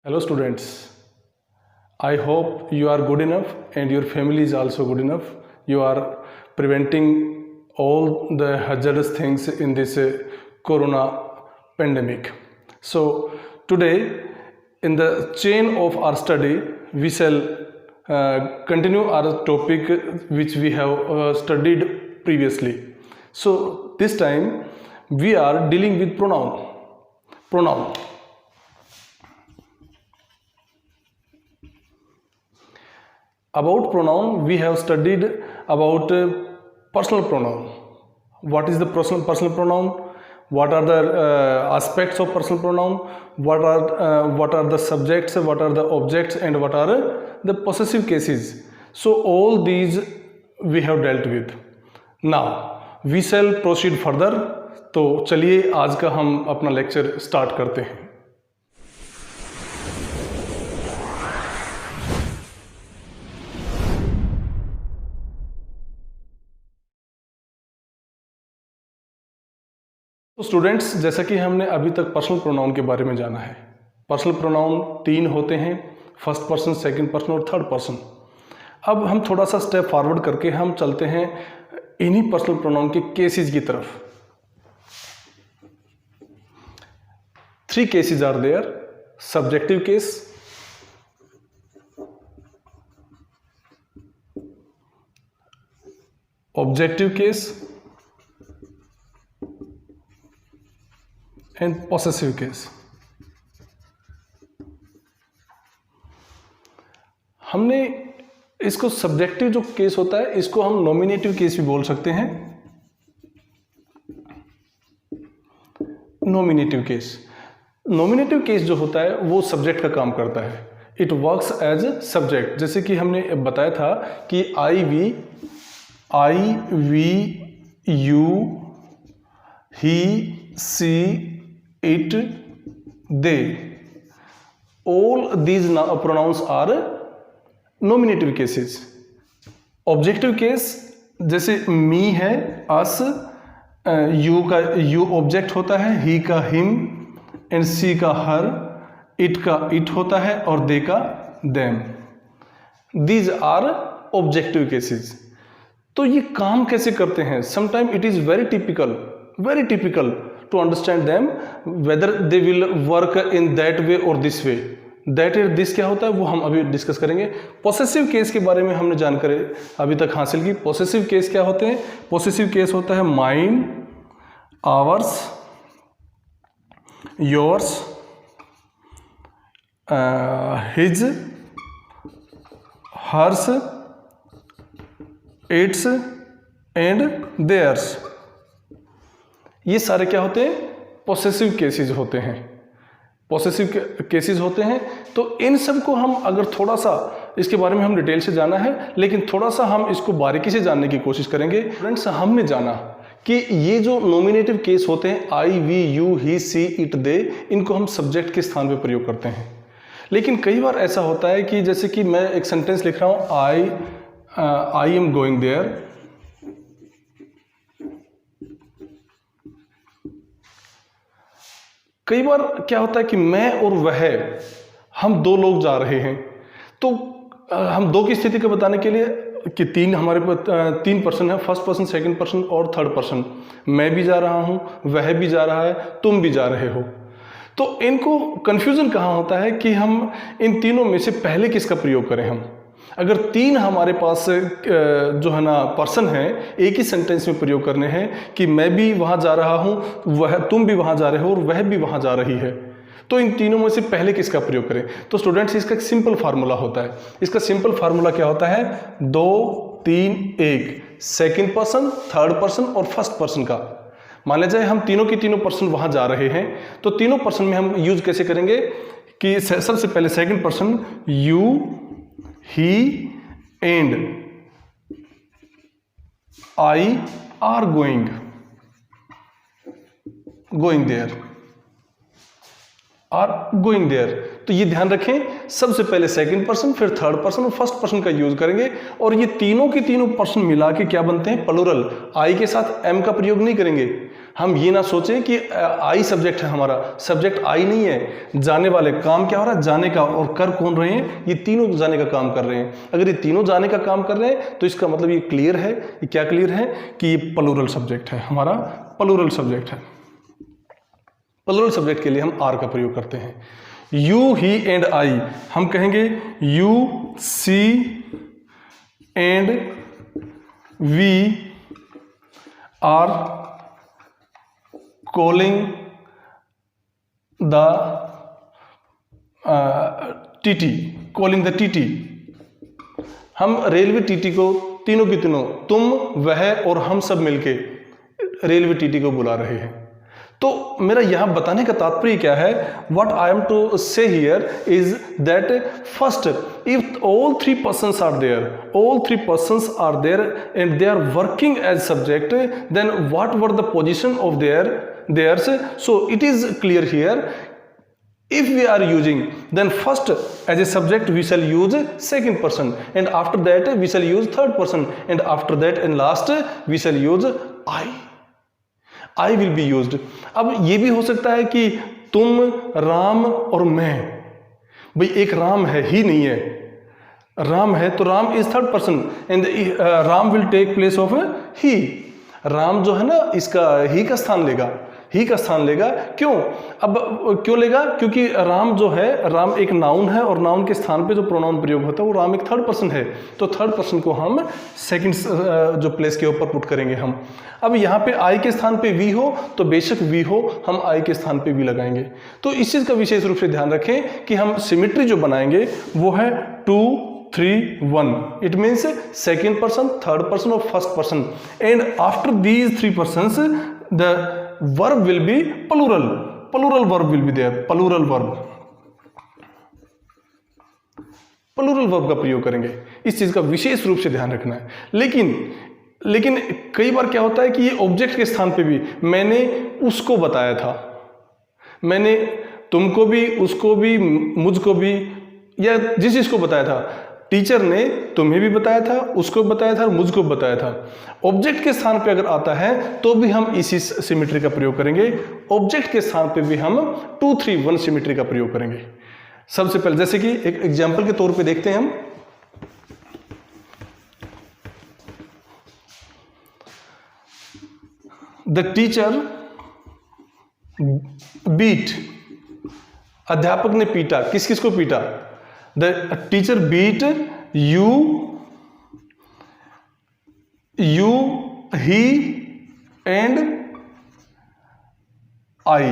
Hello students, I hope you are good enough and your family is also good enough. You are preventing all the hazardous things in this corona pandemic. So today in the chain of our study we shall continue our topic which we have studied previously. So this time we are dealing with pronoun. About pronoun, we have studied about personal pronoun. What is the personal pronoun? What are the aspects of personal pronoun? What are the subjects? What are the objects? And what are the possessive cases? So all these we have dealt with. Now we shall proceed further. तो चलिए आज का हम अपना lecture start करते हैं. तो students, जैसा कि हमने अभी तक पर्सनल प्रोनाउन के बारे में जाना है. पर्सनल प्रोनाउन 3 होते हैं, फर्स्ट पर्सन, सेकंड पर्सन और थर्ड पर्सन. अब हम थोड़ा सा स्टेप फॉरवर्ड करके हम चलते हैं इन्हीं पर्सनल प्रोनाउन के केसेस की तरफ. 3 cases are there: subjective case, objective case and possessive case. हमने इसको सब्जेक्टिव जो केस होता है इसको हम नॉमिनेटिव केस भी बोल सकते हैं. नॉमिनेटिव केस जो होता है वो सब्जेक्ट का काम करता है. It works as subject. जैसे कि हमने बताया था कि I we you he she it they, all these pronouns are nominative cases. Objective case जैसे मी है, अस, यू का यू ऑब्जेक्ट होता है, ही का हिम एंड सी का हर, इट का इट होता है और दे का them. These are objective cases. तो ये काम कैसे करते हैं? Sometime it is very typical to understand them whether they will work in that way or this way. This क्या होता है वो हम अभी डिस्कस करेंगे. पोसेसिव केस के बारे में हमने जानकारी अभी तक हासिल की. पोसेसिव केस क्या होते हैं? पोसेसिव केस होता है mine, ours, yours, his, hers, its and theirs. ये सारे क्या होते हैं? पोसेसिव केसेस होते हैं. तो इन सब को हम अगर थोड़ा सा इसके बारे में हम डिटेल से जाना है, लेकिन थोड़ा सा हम इसको बारीकी से जानने की कोशिश करेंगे. फ्रेंड्स, हमने जाना कि ये जो नॉमिनेटिव केस होते हैं I we you he she it they, इनको हम सब्जेक्ट के स्थान पे प्रयोग करते हैं. लेकिन कई बार ऐसा होता है कि जैसे कि मैं एक सेंटेंस लिख रहा हूँ, आई एम गोइंग देयर. कई बार क्या होता है कि मैं और वह, हम 2 लोग जा रहे हैं. तो हम 2 की स्थिति को बताने के लिए कि 3 हमारे पास 3 पर्सन है, फर्स्ट पर्सन, सेकंड पर्सन और थर्ड पर्सन. मैं भी जा रहा हूं, वह भी जा रहा है, तुम भी जा रहे हो. तो इनको कंफ्यूजन कहाँ होता है कि हम इन तीनों में से पहले किसका प्रयोग करें. हम अगर 3 हमारे पास जो है ना पर्सन है, एक ही सेंटेंस में प्रयोग करने हैं कि मैं भी वहाँ जा रहा हूँ, वह तुम भी वहाँ जा रहे हो और वह भी वहाँ जा रही है, तो इन तीनों में से पहले किसका प्रयोग करें. तो स्टूडेंट्स, इसका एक सिंपल फार्मूला होता है. इसका सिंपल फार्मूला क्या होता है? 2 3 1, सेकेंड पर्सन, थर्ड पर्सन और फर्स्ट पर्सन का. मान लीजिए हम तीनों के तीनों पर्सन वहाँ जा रहे हैं, तो तीनों पर्सन में हम यूज कैसे करेंगे कि सबसे पहले second person you, he and I are going there. तो ये ध्यान रखें, सबसे पहले सेकंड पर्सन, फिर थर्ड पर्सन और फर्स्ट पर्सन का यूज करेंगे. और ये तीनों के तीनों पर्सन मिला के क्या बनते हैं? प्लूरल. आई के साथ एम का प्रयोग नहीं करेंगे. हम ये ना सोचें कि आई सब्जेक्ट है हमारा, सब्जेक्ट आई नहीं है। जाने वाले काम क्या हो रहा है, जाने का, और कर कौन रहे हैं, ये तीनों जाने का काम कर रहे हैं। अगर ये तीनों जाने का काम कर रहे हैं तो इसका मतलब ये क्लियर है, ये क्या क्लियर है कि ये प्लूरल सब्जेक्ट है, हमारा प्लूरल सब्जेक्ट है। प्लूरल सब्जेक्ट के लिए हम आर का प्रयोग करते हैं। यू, ही एंड आई, हम कहेंगे you, see and we are calling the TT, calling the TT। हम रेलवे टीटी को तीनों की तीनों, तुम, वह और हम सब मिलके रेलवे टीटी को बुला रहे हैं। तो मेरा यहां बताने का तात्पर्य क्या है, what I am to say here is that first, if all three persons are there, all three persons are there and they are working as subject, then what were the position of theirs? So it is clear here, if we are using, then first as a subject we shall use second person, and after that we shall use third person, and after that and last we shall use I will be used। अब ये भी हो सकता है कि तुम, राम और मैं, भाई एक राम है, ही नहीं है, राम है तो Ram is third person and Ram will take place of he. Ram जो है ना, इसका ही का स्थान लेगा, ही का स्थान लेगा। क्यों? अब क्यों लेगा? क्योंकि राम जो है, राम एक नाउन है और नाउन के स्थान पे जो प्रोनाउन प्रयोग होता है वो राम एक थर्ड पर्सन है, तो थर्ड पर्सन को हम सेकंड जो प्लेस के ऊपर पुट करेंगे हम। अब यहाँ पे आई के स्थान पे वी हो तो बेशक वी हो, हम आई के स्थान पे वी लगाएंगे। तो इस चीज का विशेष रूप से ध्यान रखें कि हम सिमेट्री जो बनाएंगे वो है 2 3 1। It means second person, third person और first person, and after these three persons the verb will be plural verb will be there, plural verb का प्रयोग करेंगे। इस चीज का विशेष रूप से ध्यान रखना है। लेकिन कई बार क्या होता है कि ये ऑब्जेक्ट के स्थान पे भी, मैंने उसको बताया था, मैंने तुमको भी, उसको भी, मुझको भी, या जिस चीज को बताया था, टीचर ने तुम्हें भी बताया था, उसको बताया था, मुझको बताया था। ऑब्जेक्ट के स्थान पे अगर आता है तो भी हम इसी सिमेट्री का प्रयोग करेंगे। ऑब्जेक्ट के स्थान पे भी हम 2 3 1 सिमेट्री का प्रयोग करेंगे। सबसे पहले जैसे कि एक एग्जांपल के तौर पे देखते हैं हम, द टीचर बीट, अध्यापक ने पीटा, किस किस को पीटा? The teacher beat you, he and I।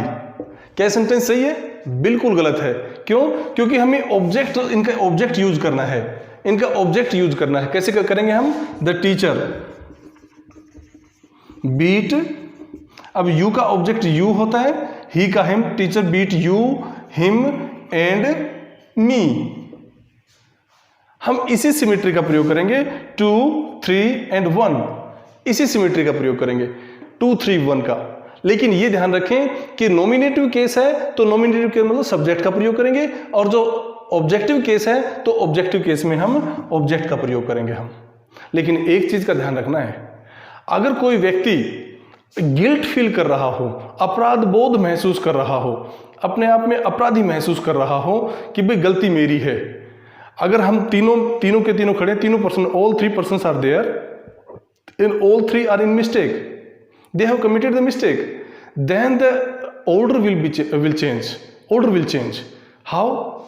क्या सेंटेंस सही है? बिल्कुल गलत है। क्यों? क्योंकि हमें ऑब्जेक्ट, इनका ऑब्जेक्ट यूज करना है, इनका ऑब्जेक्ट यूज करना है। कैसे करेंगे हम? द टीचर बीट, अब यू का ऑब्जेक्ट यू होता है, ही का him, teacher beat you, him and me. हम इसी सिमेट्री का प्रयोग करेंगे 2 3 एंड 1, इसी सिमेट्री का प्रयोग करेंगे 2 3 1 का। लेकिन ये ध्यान रखें कि नॉमिनेटिव केस है तो नॉमिनेटिव केस मतलब सब्जेक्ट का प्रयोग करेंगे, और जो ऑब्जेक्टिव केस है तो ऑब्जेक्टिव केस में हम ऑब्जेक्ट का प्रयोग करेंगे हम। लेकिन एक चीज का ध्यान रखना है, अगर कोई व्यक्ति गिल्ट फील कर रहा हो, अपराध बोध महसूस कर रहा हो, अपने आप में अपराधी महसूस कर रहा हो कि भाई गलती मेरी है, अगर हम तीनों के तीनों खड़े, तीनों person, all three persons are there and all three are in mistake, they have committed the mistake, then the order will change. Order will change. How?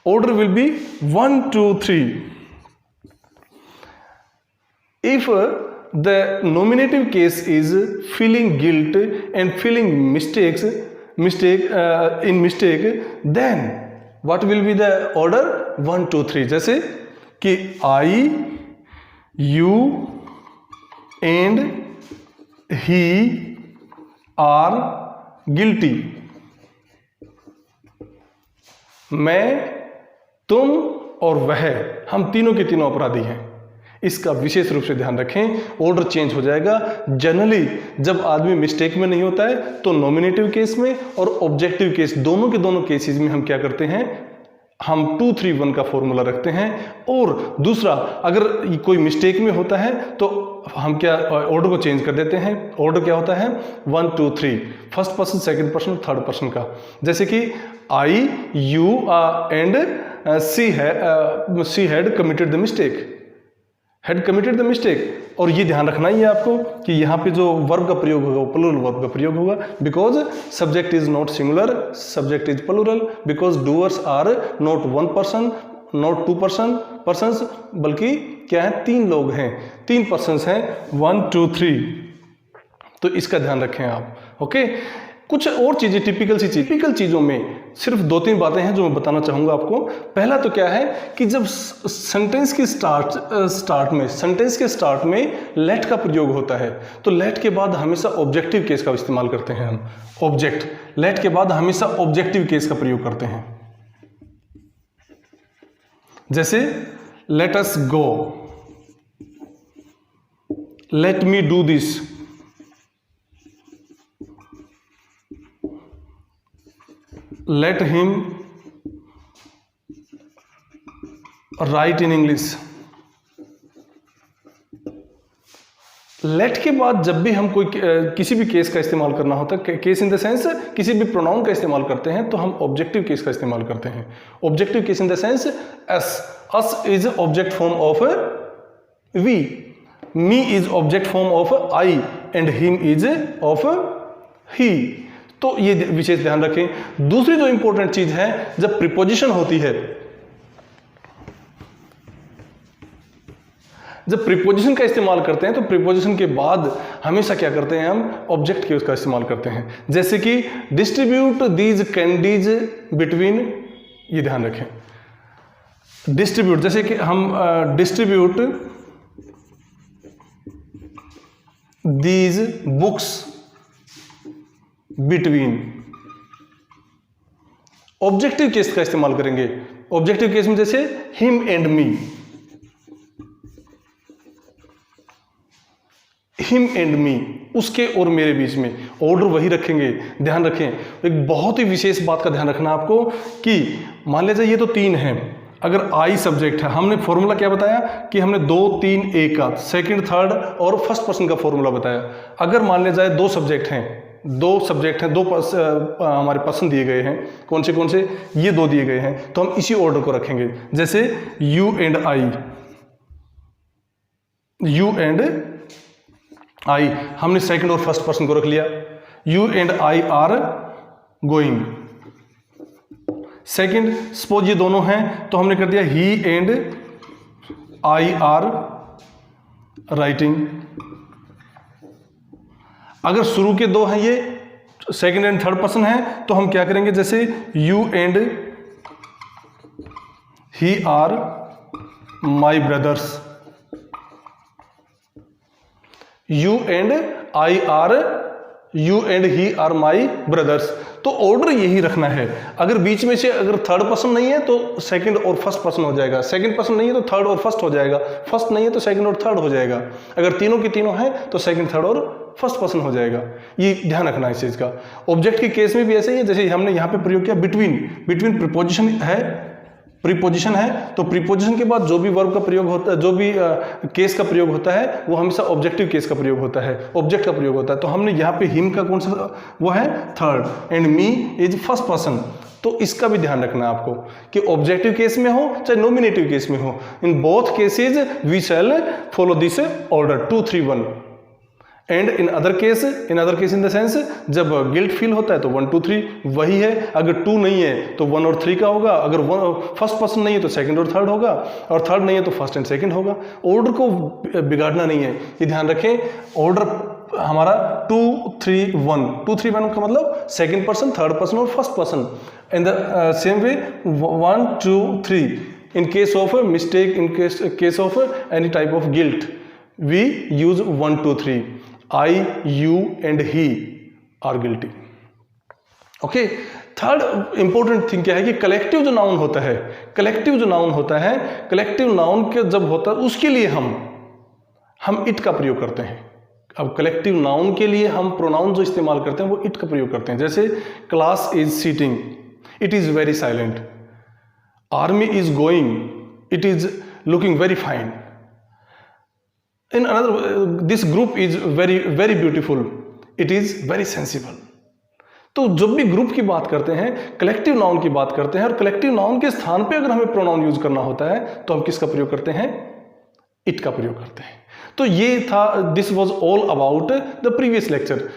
Order will be 1 2 3. If the nominative case is feeling guilt and feeling mistake, then what will be the order? 1 2 3. जैसे कि I, you and he are guilty. मैं, तुम और वह, हम तीनों के तीनों अपराधी हैं। इसका विशेष रूप से ध्यान रखें, ऑर्डर चेंज हो जाएगा। जनरली जब आदमी मिस्टेक में नहीं होता है तो नॉमिनेटिव केस में और ऑब्जेक्टिव केस, दोनों के दोनों केसेस में हम क्या करते हैं, हम 2 3 1 का फॉर्मूला रखते हैं। और दूसरा, अगर कोई मिस्टेक में होता है तो हम क्या ऑर्डर को चेंज कर देते हैं। ऑर्डर क्या होता है 1 2 3, first person, second person, third person का। जैसे कि I, you and she had committed the mistake, had committed the mistake. और ये ध्यान रखना ही है आपको कि यहाँ पे जो वर्ब का प्रयोग होगा वो प्लूरल वर्ब का प्रयोग होगा, because subject is not singular, subject is plural, because doers are not 1 person, not 2 persons, बल्कि क्या है 3 लोग हैं, 3 पर्सन्स हैं, 1 2 3। तो इसका ध्यान रखें आप। ओके, कुछ और चीजें, टिपिकल चीजों में सिर्फ 2-3 बातें हैं जो मैं बताना चाहूंगा आपको। पहला तो क्या है कि जब सेंटेंस के स्टार्ट में लेट का प्रयोग होता है तो लेट के बाद हमेशा ऑब्जेक्टिव केस का इस्तेमाल करते हैं हम। लेट के बाद हमेशा ऑब्जेक्टिव केस का प्रयोग करते हैं। जैसे let us go, let me do this, let him write in English। Let के बाद जब भी हम कोई किसी भी केस का इस्तेमाल करना होता है, केस इन द सेंस किसी भी प्रोनाउन का इस्तेमाल करते हैं, तो हम ऑब्जेक्टिव केस का इस्तेमाल करते हैं। Objective case in the sense us is object form of we, me is object form of I and him is of he. तो ये विशेष ध्यान रखें। दूसरी जो इंपॉर्टेंट चीज है, जब प्रीपोजिशन होती है, जब प्रीपोजिशन का इस्तेमाल करते हैं तो प्रीपोजिशन के बाद हमेशा क्या करते हैं हम ऑब्जेक्ट के उसका इस्तेमाल करते हैं। जैसे कि डिस्ट्रीब्यूट दीज कैंडीज बिटवीन, ये ध्यान रखें। डिस्ट्रीब्यूट, जैसे कि हम distribute these books between, objective case का इस्तेमाल करेंगे। ऑब्जेक्टिव केस में जैसे him and me, him and मी, उसके और मेरे बीच में, ऑर्डर वही रखेंगे। ध्यान रखें, एक बहुत ही विशेष बात का ध्यान रखना आपको कि मान लीजिए ये तो 3 हैं, अगर आई सब्जेक्ट है, हमने फॉर्मूला क्या बताया कि हमने 2 3 1 का सेकंड, थर्ड और फर्स्ट पर्सन का फॉर्मूला बताया। अगर मान लिया जाए 2 सब्जेक्ट हैं, 2 हमारे पर्सन दिए गए हैं, कौन से ये 2 दिए गए हैं, तो हम इसी ऑर्डर को रखेंगे। जैसे यू एंड आई, हमने सेकंड और फर्स्ट पर्सन को रख लिया। You and I R going, second, suppose ये दोनों हैं तो हमने कर दिया ही एंड आई आर राइटिंग। अगर शुरू के 2 हैं, ये सेकंड एंड थर्ड पर्सन है, तो हम क्या करेंगे, जैसे you and he are my brothers, you and he are my brothers. तो ऑर्डर यही रखना है। अगर बीच में से अगर थर्ड पर्सन नहीं है तो सेकंड और फर्स्ट पर्सन हो जाएगा, सेकंड पर्सन नहीं है तो थर्ड और फर्स्ट हो जाएगा, फर्स्ट नहीं है तो सेकंड और थर्ड हो जाएगा, अगर तीनों की तीनों है तो सेकंड, थर्ड और फर्स्ट पर्सन हो जाएगा। ये ध्यान रखना है इस चीज़ का। ऑब्जेक्ट के केस में भी ऐसे ही है, जैसे हमने यहाँ पे प्रयोग किया बिटवीन प्रीपोजिशन है, तो प्रीपोजिशन के बाद जो भी वर्ब का प्रयोग होता है, जो भी केस का प्रयोग होता है, वो हमेशा ऑब्जेक्टिव केस का प्रयोग होता है, ऑब्जेक्ट का प्रयोग होता है। तो हमने यहाँ पे हिम का कौन सा वो है third and me is first person. तो इसका भी ध्यान रखना है आपको कि ऑब्जेक्टिव केस में हो चाहे नॉमिनेटिव केस में हो, in both cases we shall follow this order 2 3 1। And in other case in the sense जब गिल्ट फील होता है तो 1 2 3 वही है। अगर 2 नहीं है तो 1 और 3 का होगा, अगर फर्स्ट पर्सन नहीं है तो सेकंड और थर्ड होगा, और थर्ड नहीं है तो फर्स्ट एंड सेकंड होगा। ऑर्डर को बिगाड़ना नहीं है, ये ध्यान रखें। ऑर्डर हमारा 2 3 1 का मतलब सेकंड पर्सन, थर्ड पर्सन और first person. In the same way 1 2 3 in case of mistake, in case of any type of guilt we use 1 2 3, I, you and he are guilty। Okay, third important thing क्या है कि collective जो noun होता है, collective noun के जब होता है उसके लिए हम इट का प्रयोग करते हैं। अब कलेक्टिव नाउन के लिए हम प्रोनाउन जो इस्तेमाल करते हैं वो इट का प्रयोग करते हैं। जैसे class is seating, it is very silent. Army is going, it is looking very fine. In another, this group is very very beautiful, it is very sensible. तो जब भी ग्रुप की बात करते हैं, कलेक्टिव नाउन की बात करते हैं, और कलेक्टिव नाउन के स्थान पे अगर हमें प्रोनाउन यूज करना होता है तो हम किसका प्रयोग करते हैं? इट का प्रयोग करते हैं। तो ये था, this was all about the previous lecture.